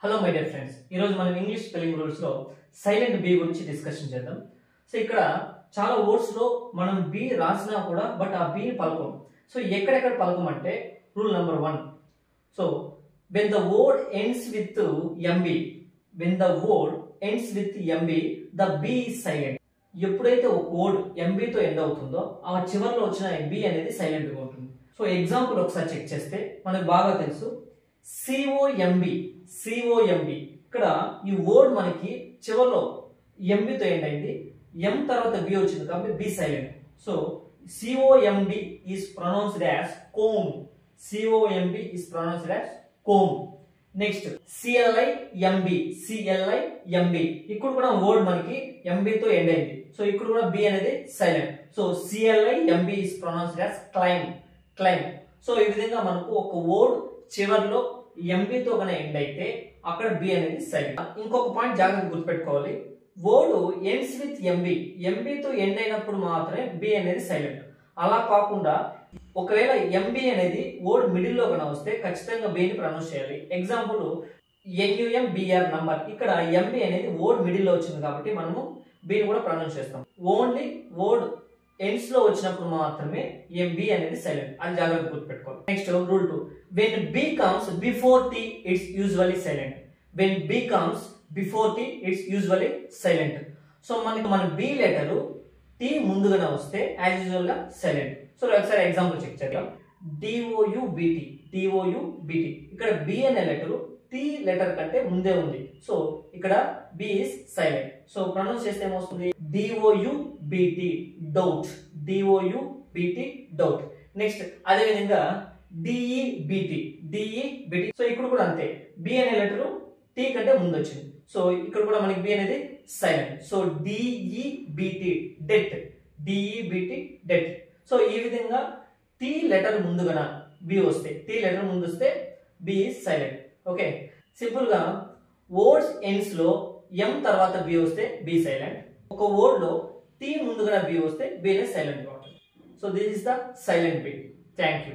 Hello my dear friends, ఈరోజు మనం English spelling rules లో సైలెంట్ బి గురించి డిస్కషన్ చేద్దాం. సో ఇక్కడ చాలా వర్డ్స్ లో మనం బి రాసినా కూడా బట్ ఆ బి పలకం. సో ఎక్కడెక్కడ పలకం అంటే rule number 1. So when the word ends with mb, the b is silent. ఎప్పుడైతే ఒక వర్డ్ mb తో ఎండ్ అవుతుందో ఆ చివర్లో వచ్చిన b అనేది సైలెంట్ గా ఉంటుంది. సో ఎగ్జాంపుల్ ఒకసారి చెక్ చేస్తే మనకు బాగా తెలుసు COMB. ఇక్కడ ఈ వర్డ్ మనకి చివర్లో MB తో ఎండ్ అయింది, M తర్వాత B వచ్చింది కాబట్టి B silent. So COMB is pronounced as comb. Next CLIMB. ఇక్కడ కూడా వర్డ్ మనకి MB తో ఎండ్ అయింది, సో ఇక్కడ కూడా B అనేది silent. So CLIMB is pronounced as climb. So ఈ విధంగా మనకు ఒక వర్డ్ చివర్లో MB తో కన్నా ఎండ్ అయితే అక్కడ B అనేది సైలెంట్. ఇంకొక పాయింట్ జాగ్రత్తగా గుర్తుపెట్టుకోవాలి, వర్డ్ ఎండ్స్ విత్ MB తో ఎండ్ అయినప్పుడు మాత్రమే B అనేది సైలెంట్. అలా కాకుండా ఒకవేళ MB అనేది వర్డ్ మిడిల్ లో కన్నా వస్తే ఖచ్చితంగా B ని ప్రొనౌన్స్ చేయాలి. ఎగ్జాంపుల్ NUMBR నంబర్, ఇక్కడ MB అనేది వర్డ్ మిడిల్ లో వచ్చింది కాబట్టి మనము B ని కూడా ప్రొనౌన్స్ చేస్తాం. ఓన్లీ వర్డ్ ఎండ్స్ లో వచ్చినప్పుడు మాత్రమే MB అనేది సైలెంట్, అది జాగ్రత్తగా గుర్తుపెట్టుకోవాలి. Next rule 2, when B comes before T it's usually silent. So మనకి మన B లెటర్ T ముందుగానే వస్తే యాజ్ యూజువల్ గా సైలెంట్. సో ఒకసారి ఎగ్జాంపుల్ చెక్ చేద్దాం. DOUBT. ఇక్కడ B అనే లెటర్ T లెటర్ కంటే ముందే ఉంది, సో ఇక్కడ B is silent. So pronounce చేస్తే ఏమొస్తుంది? DOUBT, doubt. నెక్స్ట్ అదే విధంగా DEBT. సో ఇక్కడ కూడా అంతే, B అనే లెటర్ T కంటే ముందు వచ్చింది, సో ఇక్కడ కూడా మనకి B అనేది silent. So DEBT, death. So ఈ విధంగా T లెటర్ ముందుగా B వస్తే, B is silent. Okay, simple గా వర్డ్స్ ఎండ్స్ లో M తర్వాత B వస్తే B సైలెంట్. ఒక వర్డ్ లో T ముందుగా B వస్తే B అనేది సైలెంట్ గా ఉంటుంది. So this is the silent B. Thank you.